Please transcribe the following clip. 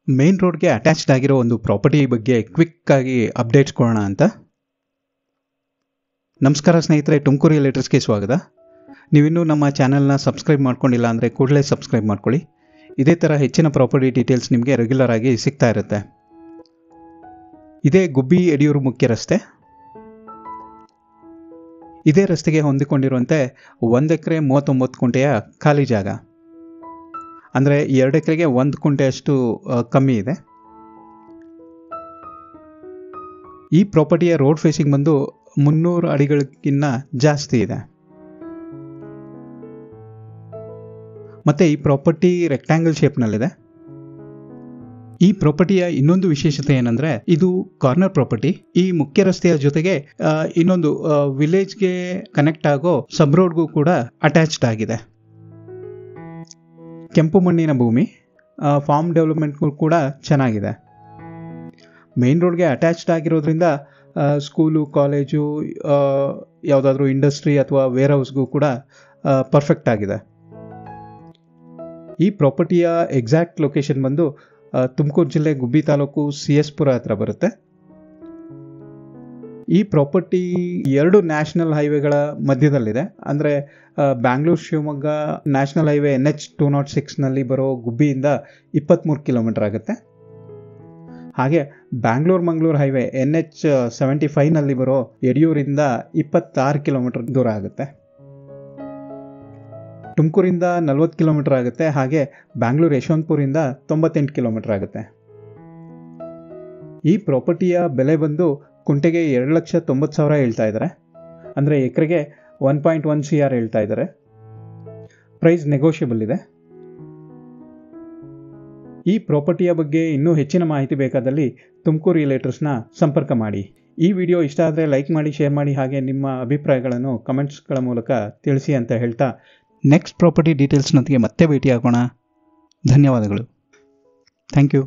Main ರೋಡ್ಗೆ attached ಆಗಿರೋ ಒಂದು ಪ್ರಾಪರ್ಟಿ ಬಗ್ಗೆ ಕ್ವಿಕ್ ಆಗಿ ಅಪ್ಡೇಟ್ಸ್ ಕೊಡೋಣ ಅಂತ. ನಮಸ್ಕಾರ ಸ್ನೇಹಿತರೆ, ತುಮಕೂರು ರಿಯಲ್ಟರ್ಸ್ಗೆ ಸ್ವಾಗತ. ನೀವಿನ್ನೂ ನಮ್ಮ ಚಾನಲ್ನ ಸಬ್ಸ್ಕ್ರೈಬ್ ಮಾಡ್ಕೊಂಡಿಲ್ಲ ಅಂದರೆ ಕೂಡಲೇ ಸಬ್ಸ್ಕ್ರೈಬ್ ಮಾಡ್ಕೊಳ್ಳಿ. ಇದೇ ಥರ ಹೆಚ್ಚಿನ ಪ್ರಾಪರ್ಟಿ ಡೀಟೇಲ್ಸ್ ನಿಮಗೆ ರೆಗ್ಯುಲರ್ ಆಗಿ ಸಿಗ್ತಾ ಇರುತ್ತೆ. ಇದೇ ಗುಬ್ಬಿ ಯಡಿಯೂರು ಮುಖ್ಯ ರಸ್ತೆ. ಇದೇ ರಸ್ತೆಗೆ ಹೊಂದಿಕೊಂಡಿರುವಂತೆ 1 ಎಕರೆ 39 ಗುಂಟೆಯ ಖಾಲಿ ಜಾಗ, ಅಂದರೆ 2 ಎಕರೆಗೆ 1 ಗುಂಟೆಯಷ್ಟು ಕಮ್ಮಿ ಇದೆ. ಈ ಪ್ರಾಪರ್ಟಿಯ ರೋಡ್ ಫೇಸಿಂಗ್ ಬಂದು 300 ಅಡಿಗಳಿಗಿನ್ನ ಜಾಸ್ತಿ ಇದೆ. ಮತ್ತು ಈ ಪ್ರಾಪರ್ಟಿ ರೆಕ್ಟ್ಯಾಂಗಲ್ ಶೇಪ್ನಲ್ಲಿದೆ. ಈ ಪ್ರಾಪರ್ಟಿಯ ಇನ್ನೊಂದು ವಿಶೇಷತೆ ಏನಂದರೆ, ಇದು ಕಾರ್ನರ್ ಪ್ರಾಪರ್ಟಿ. ಈ ಮುಖ್ಯ ರಸ್ತೆಯ ಜೊತೆಗೆ ಇನ್ನೊಂದು ವಿಲೇಜ್ಗೆ ಕನೆಕ್ಟ್ ಆಗೋ ಸಬ್ ರೋಡ್ಗೂ ಕೂಡ ಅಟ್ಯಾಚ್ಡ್ ಆಗಿದೆ. ಕೆಂಪು ಮಣ್ಣಿನ ಭೂಮಿ, ಫಾರ್ಮ್ ಡೆವಲಪ್ಮೆಂಟ್ಗೂ ಕೂಡ ಚೆನ್ನಾಗಿದೆ. ಮೇನ್ ರೋಡ್ಗೆ ಅಟ್ಯಾಚ್ಡ್ ಆಗಿರೋದ್ರಿಂದ ಸ್ಕೂಲು, ಕಾಲೇಜು, ಯಾವುದಾದ್ರೂ ಇಂಡಸ್ಟ್ರಿ ಅಥವಾ ವೇರ್ ಹೌಸ್ಗೂ ಕೂಡ ಪರ್ಫೆಕ್ಟ್ ಆಗಿದೆ. ಈ ಪ್ರಾಪರ್ಟಿಯ ಎಕ್ಸಾಕ್ಟ್ ಲೊಕೇಶನ್ ಬಂದು ತುಮಕೂರು ಜಿಲ್ಲೆ ಗುಬ್ಬಿ ತಾಲೂಕು CS ಪುರ ಹತ್ರ ಬರುತ್ತೆ. ಈ ಪ್ರಾಪರ್ಟಿ 2 ನ್ಯಾಷನಲ್ ಹೈವೇಗಳ ಮಧ್ಯದಲ್ಲಿದೆ. ಅಂದರೆ Bangalore Shivamogga national highway NH 206ನಲ್ಲಿ ಬರೋ ಗುಬ್ಬಿಯಿಂದ 23 ಕಿಲೋಮೀಟರ್ ಆಗುತ್ತೆ. ಹಾಗೆ ಬ್ಯಾಂಗ್ಳೂರು ಮಂಗಳೂರು ಹೈವೇ NH 75ನಲ್ಲಿ ಬರೋ ಯಡಿಯೂರಿಂದ 26 ಕಿಲೋಮೀಟರ್ ದೂರ ಆಗುತ್ತೆ. ತುಮಕೂರಿಂದ 40 ಕಿಲೋಮೀಟರ್ ಆಗುತ್ತೆ. ಹಾಗೆ ಬ್ಯಾಂಗ್ಳೂರು ಯಶವಂತಪುರಿಂದ 98 ಕಿಲೋಮೀಟರ್ ಆಗುತ್ತೆ. ಈ ಪ್ರಾಪರ್ಟಿಯ ಬೆಲೆ ಬಂದು ಕುಂಟೆಗೆ 2,90,000 ಹೇಳ್ತಾ ಇದ್ದಾರೆ. ಅಂದರೆ ಎಕರೆಗೆ 1.1 CR ಹೇಳ್ತಾ ಇದ್ದಾರೆ. ಪ್ರೈಸ್ ನೆಗೋಷಿಯಬಲ್ ಇದೆ. ಈ ಪ್ರಾಪರ್ಟಿಯ ಬಗ್ಗೆ ಇನ್ನೂ ಹೆಚ್ಚಿನ ಮಾಹಿತಿ ಬೇಕಾದಲ್ಲಿ ತುಮಕೂರು ರಿಯಲ್ಟರ್ಸ್ನ ಸಂಪರ್ಕ ಮಾಡಿ. ಈ ವಿಡಿಯೋ ಇಷ್ಟ ಆದರೆ ಲೈಕ್ ಮಾಡಿ, ಶೇರ್ ಮಾಡಿ, ಹಾಗೆ ನಿಮ್ಮ ಅಭಿಪ್ರಾಯಗಳನ್ನು ಕಮೆಂಟ್ಸ್ಗಳ ಮೂಲಕ ತಿಳಿಸಿ ಅಂತ ಹೇಳ್ತಾ ನೆಕ್ಸ್ಟ್ ಪ್ರಾಪರ್ಟಿ ಡೀಟೇಲ್ಸ್ನೊಂದಿಗೆ ಮತ್ತೆ ಭೇಟಿಯಾಗೋಣ. ಧನ್ಯವಾದಗಳು. Thank you.